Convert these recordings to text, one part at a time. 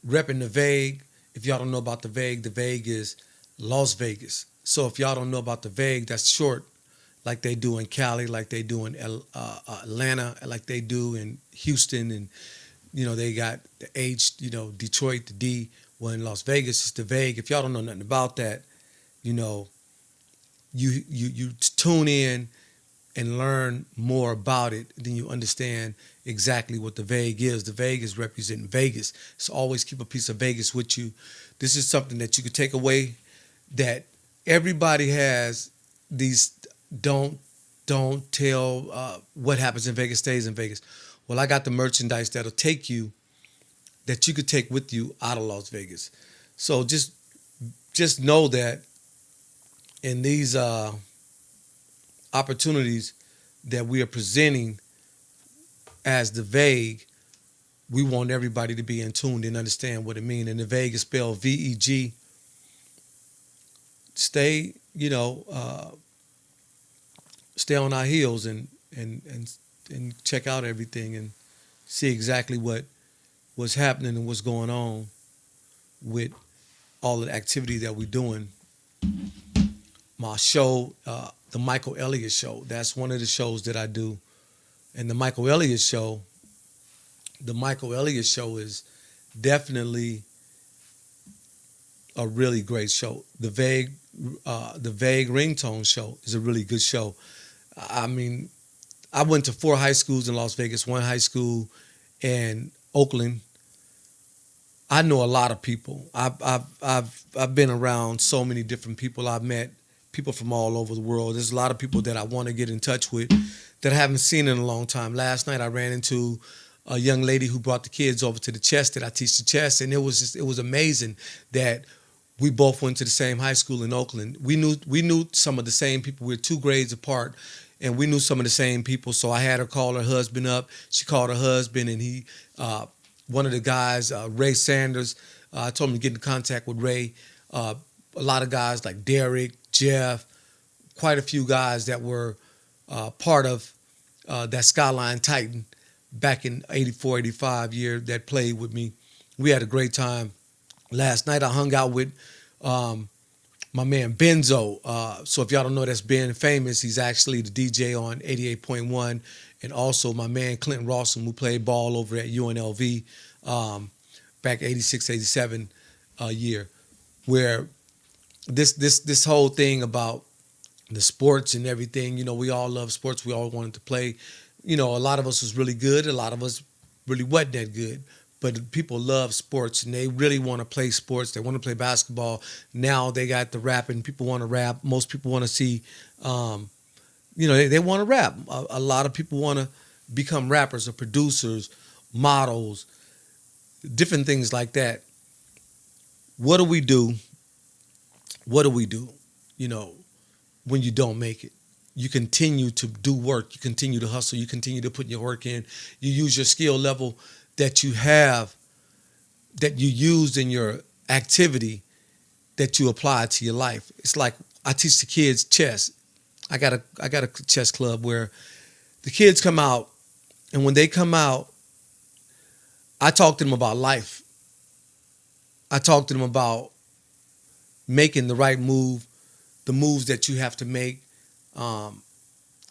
repping the Vague. If y'all don't know about the Vague is Las Vegas. So if y'all don't know about the Vague, that's short, like they do in Cali, like they do in Atlanta, like they do in Houston, and they got the H, Detroit, the D. Well, in Las Vegas, it's the Vague. If y'all don't know nothing about that, you know, you tune in and learn more about it, then you understand exactly what the Vague is. The Vague is representing Vegas. So always keep a piece of Vegas with you. This is something that you could take away, that everybody has these don't tell what happens in Vegas stays in Vegas. Well, I got the merchandise that you could take with you out of Las Vegas. So just know that in these opportunities that we are presenting as the Vague, we want everybody to be in tune and understand what it means. And the Vague is spelled VEG. Stay, stay on our heels and check out everything and see exactly what's happening and what's going on with all the activity that we're doing. My show, the Michael Elliott Show, that's one of the shows that I do. And the Michael Elliott Show is definitely a really great show. The Vague Ringtone Show is a really good show. I mean, I went to 4 high schools in Las Vegas, 1 high school in Oakland. I know a lot of people. I've been around so many different people. I've met people from all over the world. There's a lot of people that I want to get in touch with that I haven't seen in a long time. Last night I ran into a young lady who brought the kids over to the chess that I teach the chess, and it was amazing that we both went to the same high school in Oakland. We knew some of the same people. We were 2 grades apart, and we knew some of the same people. So I had her call her husband up. She called her husband, and he, one of the guys, Ray Sanders, I told him to get in contact with Ray. A lot of guys like Derek, Jeff, quite a few guys that were part of that Skyline Titan back in 84, 85 year that played with me. We had a great time. Last night I hung out with my man Benzo. So if y'all don't know, that's Ben Famous. He's actually the DJ on 88.1. And also my man Clinton Rawson, who played ball over at UNLV back 86, 87 year, where this whole thing about the sports and everything, we all love sports. We all wanted to play. A lot of us was really good. A lot of us really wasn't that good. But people love sports, and they really want to play sports. They want to play basketball. Now they got the rapping. People want to rap. Most people want to see, they want to rap. A lot of people want to become rappers or producers, models, different things like that. What do we do? What do we do, when you don't make it? You continue to do work. You continue to hustle. You continue to put your work in. You use your skill level that you have, that you used in your activity, that you apply to your life. It's like I teach the kids chess. I got a chess club where the kids come out, and when they come out, I talk to them about life. I talk to them about making the right move, the moves that you have to make.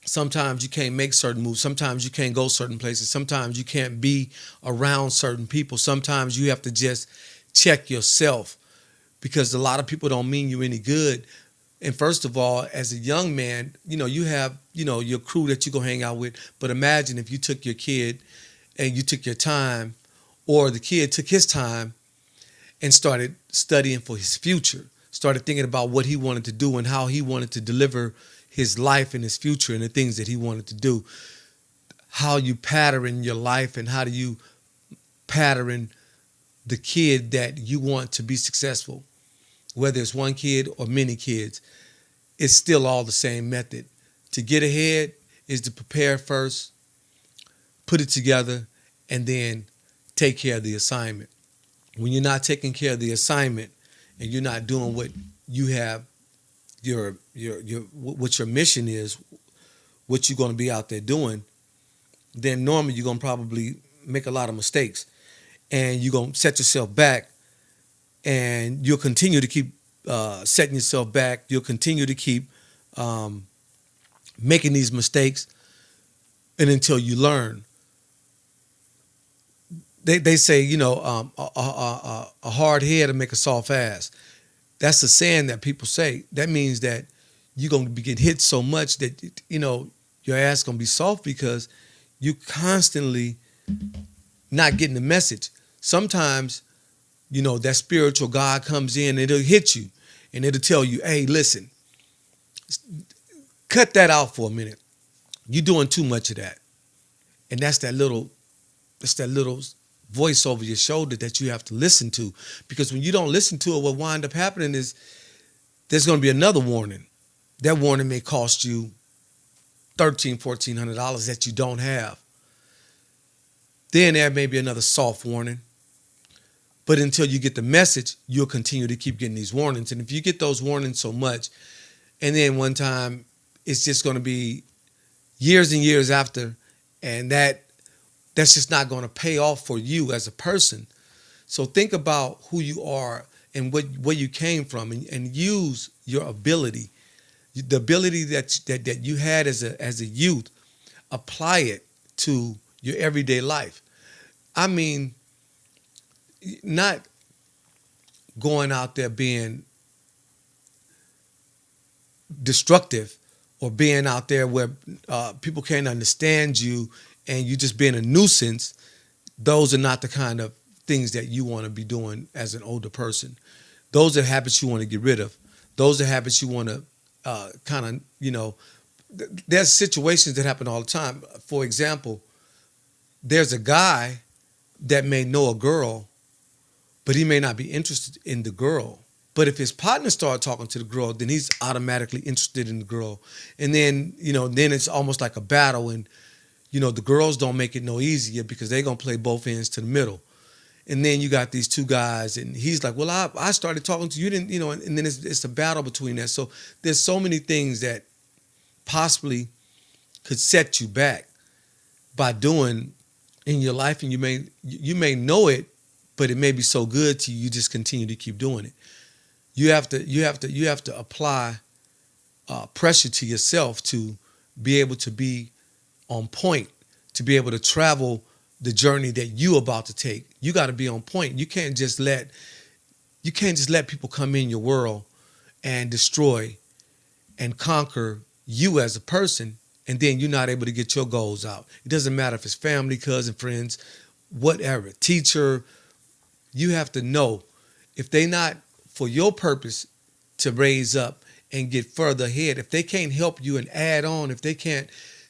Sometimes you can't make certain moves. Sometimes you can't go certain places. Sometimes you can't be around certain people. Sometimes you have to just check yourself, because a lot of people don't mean you any good. And first of all, as a young man, you have, your crew that you go hang out with. But imagine if you took your kid and you took your time, or the kid took his time and started studying for his future, started thinking about what he wanted to do and how he wanted to deliver his life and his future and the things that he wanted to do. How you pattern your life, and how do you pattern the kid that you want to be successful, whether it's one kid or many kids. It's still all the same method. To get ahead is to prepare first, put it together, and then take care of the assignment. When you're not taking care of the assignment and you're not doing what you have, what your mission is, what you're going to be out there doing, then normally you're going to probably make a lot of mistakes. and you're going to set yourself back, and you'll continue to keep setting yourself back. You'll continue to keep um, making these mistakes, and until you learn. They say, a hard head will make a soft ass. That's a saying that people say. That means that you're going to be getting hit so much that, your ass going to be soft because you constantly not getting the message. Sometimes, that spiritual God comes in and it'll hit you and it'll tell you, hey, listen, cut that out for a minute. You're doing too much of that. And that's that little voice over your shoulder that you have to listen to. Because when you don't listen to it, what wind up happening is there's going to be another warning. That warning may cost you $1,300, $1,400 that you don't have. Then there may be another soft warning. But until you get the message, you'll continue to keep getting these warnings. And if you get those warnings so much, and then one time it's just going to be years and years after, and that's just not going to pay off for you as a person. So think about who you are and where you came from, and use your ability, the ability that you had as a youth. Apply it to your everyday life. I mean, not going out there being destructive or being out there where people can't understand you and you just being a nuisance. Those are not the kind of things that you want to be doing as an older person. Those are habits you want to get rid of. Those are habits you want to there's situations that happen all the time. For example, there's a guy that may know a girl, but he may not be interested in the girl. But if his partner started talking to the girl, then he's automatically interested in the girl. And then, then it's almost like a battle. And, the girls don't make it no easier because they're going to play both ends to the middle. And then you got these two guys, and he's like, well, I started talking to you, didn't, and then it's a battle between that. So there's so many things that possibly could set you back by doing in your life, and you may know it, but it may be so good to you, you just continue to keep doing it. You have to apply pressure to yourself to be able to be on point, to be able to travel the journey that you about to take. You got to be on point. You can't just let people come in your world and destroy and conquer you as a person, and then you're not able to get your goals out. It doesn't matter if it's family, cousin, friends, whatever, teacher. You have to know if they not for your purpose to raise up and get further ahead, if they can't help you and add on, if they can't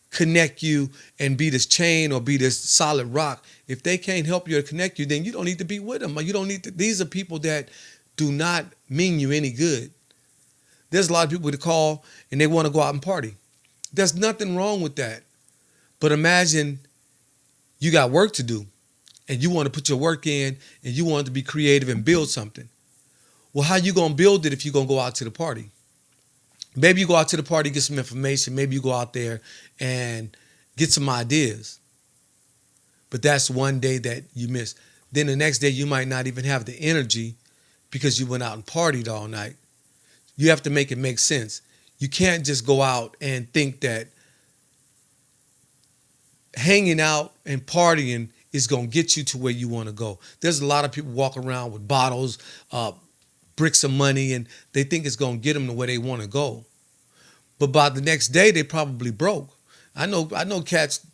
connect you and be this chain or be this solid rock, if they can't help you or connect you, then you don't need to be with them. You don't need to. These are people that do not mean you any good. There's a lot of people that call and they want to go out and party. There's nothing wrong with that. But imagine you got work to do and you want to put your work in and you want to be creative and build something. Well, how you going to build it if you're going to go out to the party? Maybe you go out to the party, get some information. Maybe you go out there and get some ideas. But that's one day that you miss. Then the next day you might not even have the energy because you went out and partied all night. You have to make it make sense. You can't just go out and think that hanging out and partying is going to get you to where you want to go. There's a lot of people walk around with bottles, bricks of money, and they think it's going to get them to where they want to go. But by the next day, they probably broke. I know cats,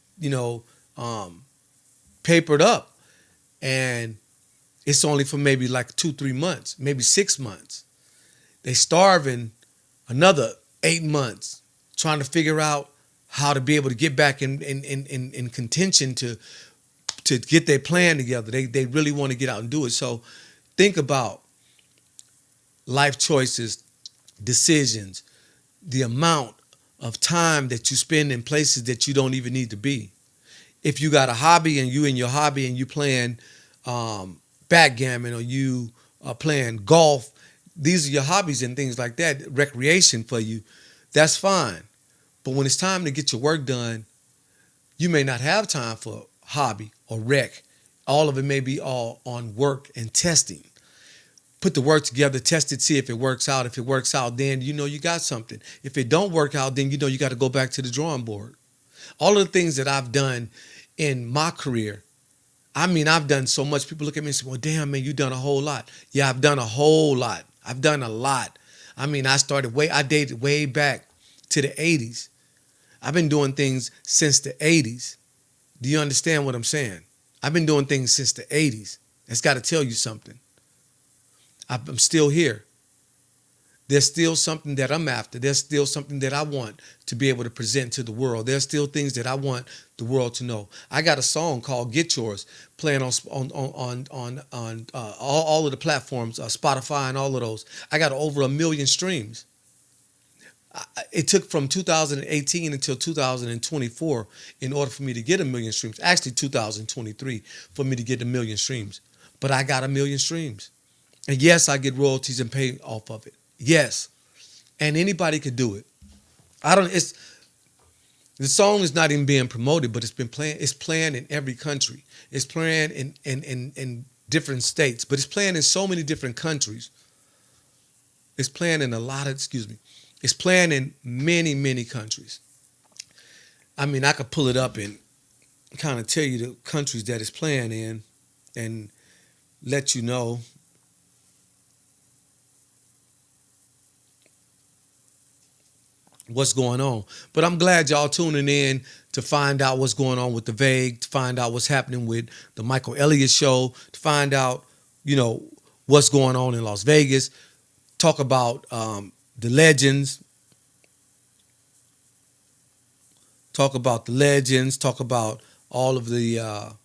papered up, and it's only for maybe like 2-3 months, maybe 6 months. They starving another 8 months, trying to figure out how to be able to get back in contention to get their plan together. They really want to get out and do it. So think about life choices, decisions, the amount of time that you spend in places that you don't even need to be. If you got a hobby and you in your hobby and you playing backgammon or you are playing golf, these are your hobbies and things like that, recreation for you, that's fine. But when it's time to get your work done, you may not have time for hobby or rec. All of it may be all on work and testing. Put the work together, test it, see if it works out. If it works out, then you know you got something. If it don't work out, then you know you got to go back to the drawing board. All of the things that I've done in my career, I mean, I've done so much. People look at me and say, well, damn, man, you done a whole lot. Yeah, I've done a whole lot. I've done a lot. I mean, I dated way back to the 80s. I've been doing things since the 80s. Do you understand what I'm saying? I've been doing things since the 80s. That's got to tell you something. I'm still here. There's still something that I'm after. There's still something that I want to be able to present to the world. There's still things that I want the world to know. I got a song called "Get Yours" playing on all of the platforms, Spotify and all of those. I got over 1 million streams. It took from 2018 until 2024 in order for me to get 1 million streams. Actually, 2023 for me to get 1 million streams. But I got 1 million streams. And yes, I get royalties and pay off of it. Yes. And anybody could do it. The song is not even being promoted, but it's playing in every country. It's playing in different states, but it's playing in so many different countries. It's playing in it's playing in many, many countries. I mean, I could pull it up and kind of tell you the countries that it's playing in and let you know. What's going on. But I'm glad y'all tuning in to find out what's going on with the Vague, to find out what's happening with the Michael Elliott Show, to find out, what's going on in Las Vegas, talk about the legends, talk about all of the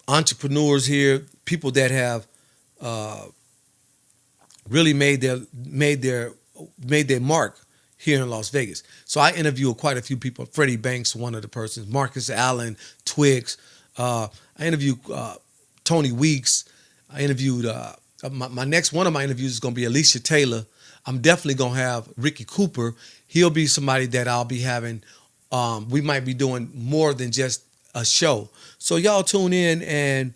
entrepreneurs here, people that have really made their mark here in Las Vegas. So I interviewed quite a few people. Freddie Banks, one of the persons, Marcus Allen, Twix. I interviewed Tony Weeks. I interviewed one of my interviews is going to be Alicia Taylor. I'm definitely going to have Ricky Cooper. He'll be somebody that I'll be having. We might be doing more than just a show. So y'all tune in and,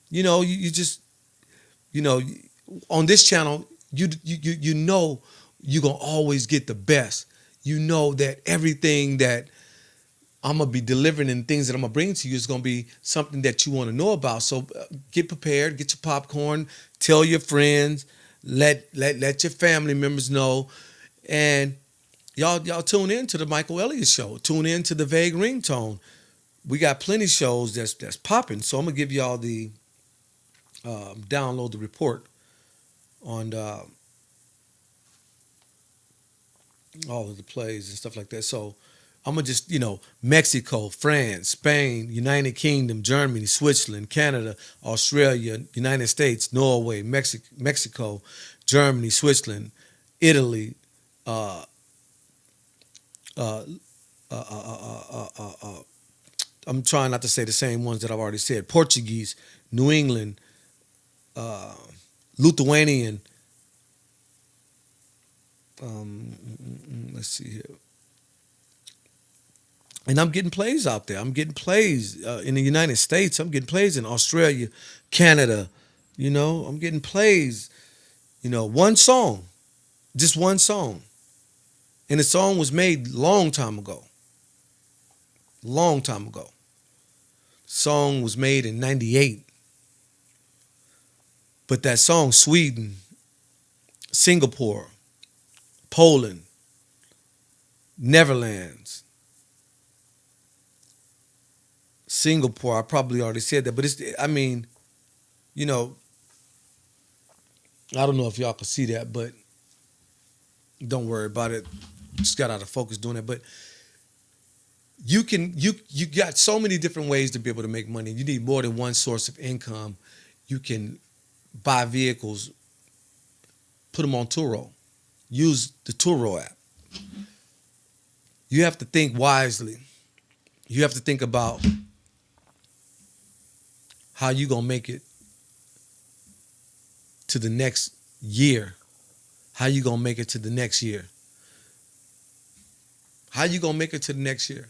you just, on this channel, you know you're going to always get the best. You know that everything that I'm going to be delivering and things that I'm going to bring to you is going to be something that you want to know about. So get prepared, get your popcorn, tell your friends, let your family members know. And y'all tune in to the Michael Elliott Show. Tune in to the Vague Ringtone. We got plenty of shows that's popping. So I'm going to give y'all the download the report on all of the plays and stuff like that. So I'm going to just, Mexico, France, Spain, United Kingdom, Germany, Switzerland, Canada, Australia, United States, Norway, Mexico, Germany, Switzerland, Italy, I'm trying not to say the same ones that I've already said. Portuguese, New England, Lithuanian, let's see here. And I'm getting plays out there. I'm getting plays in the United States. I'm getting plays in Australia, Canada. I'm getting plays. One song, just one song. And the song was made long time ago. Long time ago. Song was made in 98. But that song, Sweden, Singapore, Poland, Netherlands, Singapore, I probably already said that, but I don't know if y'all can see that, but don't worry about it. Just got out of focus doing that. But you got so many different ways to be able to make money. You need more than one source of income. You can buy vehicles, put them on Turo. Use the Turo app. You have to think wisely. You have to think about how you going to make it to the next year. How you going to make it to the next year? How you going to make it to the next year?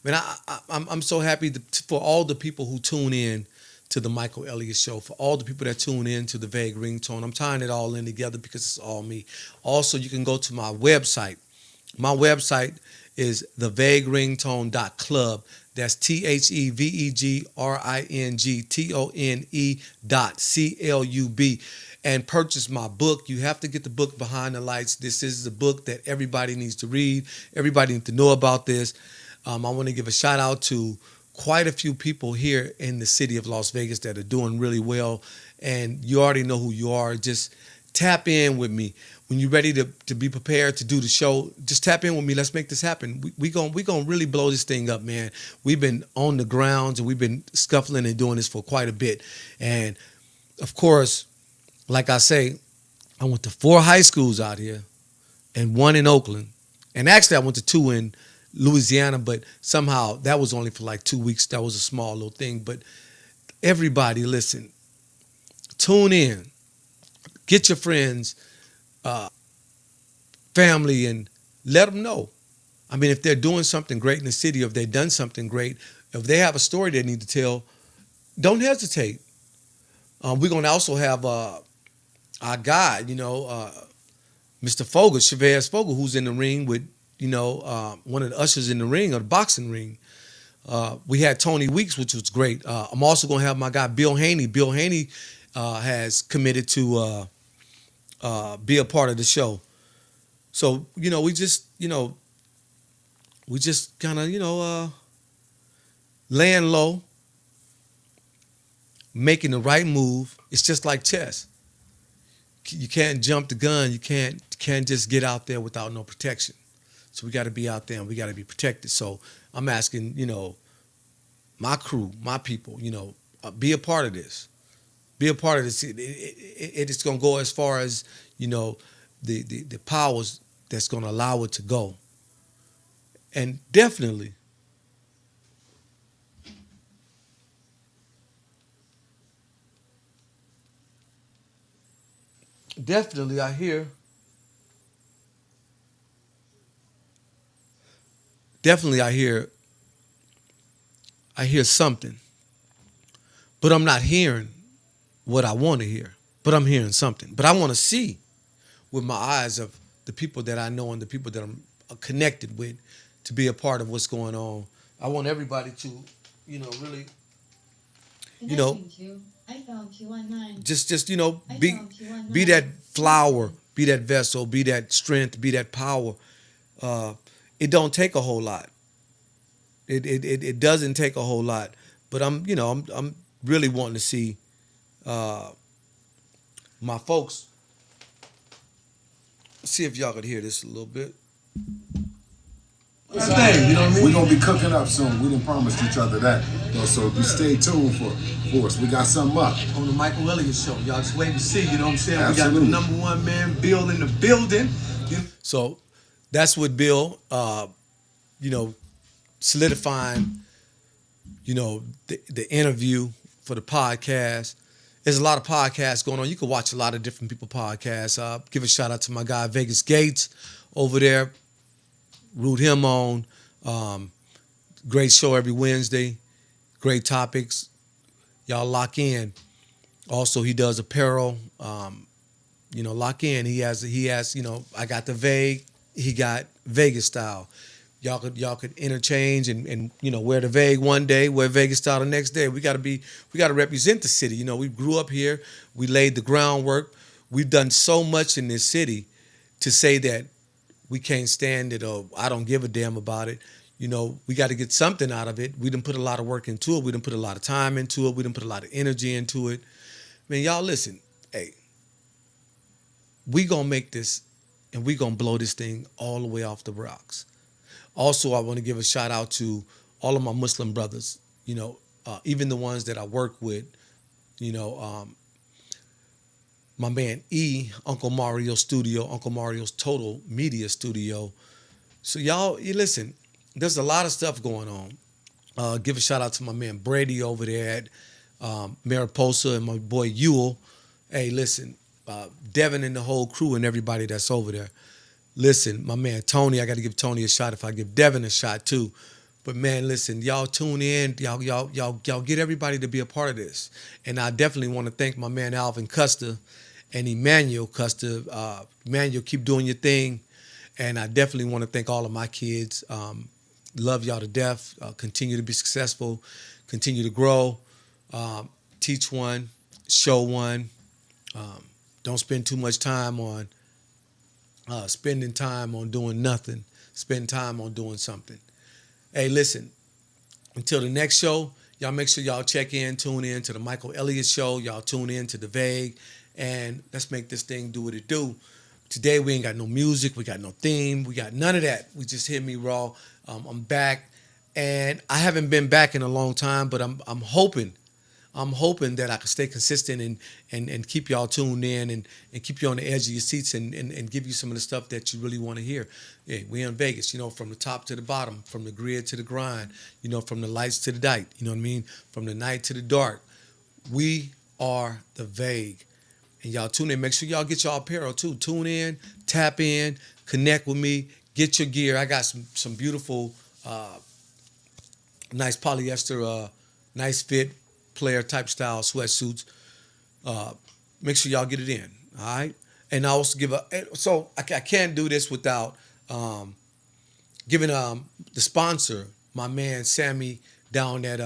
Man, I'm so happy for all the people who tune in to the Michael Elliott Show, for all the people that tune in to the Vague Ringtone. I'm tying it all in together because it's all me. Also, you can go to my website. My website is thevagueringtone.club. That's TheVeggringTone.club and purchase my book. You have to get the book Behind the Lights. This is a book that everybody needs to read. Everybody needs to know about this. I want to give a shout out to quite a few people here in the city of Las Vegas that are doing really well. And you already know who you are. Just tap in with me. When you're ready to be prepared to do the show, just tap in with me. Let's make this happen. We gonna really blow this thing up, man. We've been on the grounds and we've been scuffling and doing this for quite a bit. And of course, like I say, I went to 4 high schools out here and 1 in Oakland. And actually I went to 2 in Louisiana, but somehow that was only for like 2 weeks. That was a small little thing. But everybody, listen, tune in, get your friends, family, and let them know. I mean, if they're doing something great in the city, or if they've done something great, if they have a story they need to tell, don't hesitate. We're going to also have our guy, Mr. Fogel, Chavez Fogel, who's in the ring with, one of the ushers in the ring, or the boxing ring. We had Tony Weeks, which was great. I'm also going to have my guy, Bill Haney. Bill Haney has committed to be a part of the show. So, we just kind of, laying low, making the right move. It's just like chess. You can't jump the gun. You can't just get out there without no protection. So we got to be out there and we got to be protected. So I'm asking, my crew, my people, be a part of this. Be a part of this. It's going to go as far as, the powers that's going to allow it to go. And definitely, I hear, I hear something, but I'm not hearing what I want to hear, but I'm hearing something. But I want to see with my eyes of the people that I know and the people that I'm connected with to be a part of what's going on. I want everybody to, really, I found you online. just be that flower, be that vessel, be that strength, be that power. It don't take a whole lot. It doesn't take a whole lot. But I'm really wanting to see my folks. See if y'all could hear this a little bit. Thing, We're gonna be cooking up soon. We didn't promise each other that. So you stay tuned for us. We got something up. On the Michael Elliott Show. Y'all just wait and see, you know what I'm saying? Absolutely. We got the #1 man, Bill, in the building. So that's what Bill, solidifying, the interview for the podcast. There's a lot of podcasts going on. You can watch a lot of different people podcasts. Give a shout out to my guy, Vegas Gates, over there. Root him on. Great show every Wednesday. Great topics. Y'all lock in. Also, he does apparel. Lock in. He has. I got the Vague. He got Vegas style. Y'all could interchange and wear the Vague one day, wear Vegas style the next day. We got to represent the city. We grew up here. We laid the groundwork. We've done so much in this city to say that we can't stand it or I don't give a damn about it. We got to get something out of it. We done put a lot of work into it. We done put a lot of time into it. We done put a lot of energy into it. Man, y'all listen. Hey, we gonna make this and we gonna blow this thing all the way off the rocks. Also, I want to give a shout out to all of my Muslim brothers, even the ones that I work with, my man E, Uncle Mario Studio, Uncle Mario's Total Media Studio. So y'all, you listen, there's a lot of stuff going on. Give a shout out to my man Brady over there at Mariposa and my boy Ewell. Hey, listen, Devin and the whole crew and everybody that's over there. Listen, my man Tony, I got to give Tony a shot if I give Devin a shot too. But man, listen, y'all tune in. Y'all get everybody to be a part of this. And I definitely want to thank my man Alvin Custer and Emmanuel Custer. Emmanuel, keep doing your thing. And I definitely want to thank all of my kids. Love y'all to death. Continue to be successful. Continue to grow. Teach one. Show one. Don't spend too much time on spending time on doing nothing. Spend time on doing something. Hey, listen, until the next show, y'all make sure y'all check in, tune in to the Michael Elliott Show. Y'all tune in to The Vague, and let's make this thing do what it do. Today, we ain't got no music. We got no theme. We got none of that. We just hit me raw. I'm back, and I haven't been back in a long time, but I'm hoping that I can stay consistent and keep y'all tuned in and keep you on the edge of your seats and give you some of the stuff that you really want to hear. Yeah, we in Vegas, from the top to the bottom, from the grid to the grind, from the lights to the night, you know what I mean? From the night to the dark. We are The Vague. And y'all tune in. Make sure y'all get y'all apparel too. Tune in, tap in, connect with me, get your gear. I got some beautiful, nice polyester, nice fit, player type style sweatsuits. Make sure y'all get it in. All right. And I also I can't do this without giving the sponsor, my man Sammy, down at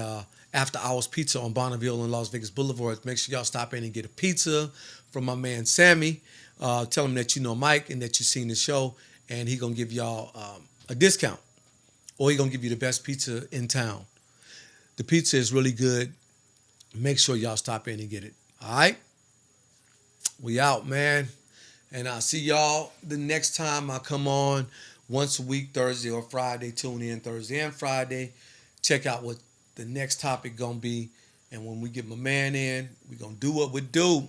After Hours Pizza on Bonneville and Las Vegas Boulevard. Make sure y'all stop in and get a pizza from my man Sammy. Tell him that you know Mike and that you seen the show, and he gonna give y'all a discount, or he gonna give you the best pizza in town. The pizza is really good. Make sure y'all stop in and get it. All right? We out, man. And I'll see y'all the next time I come on once a week, Thursday or Friday. Tune in Thursday and Friday. Check out what the next topic going to be. And when we get my man in, we're going to do what we do.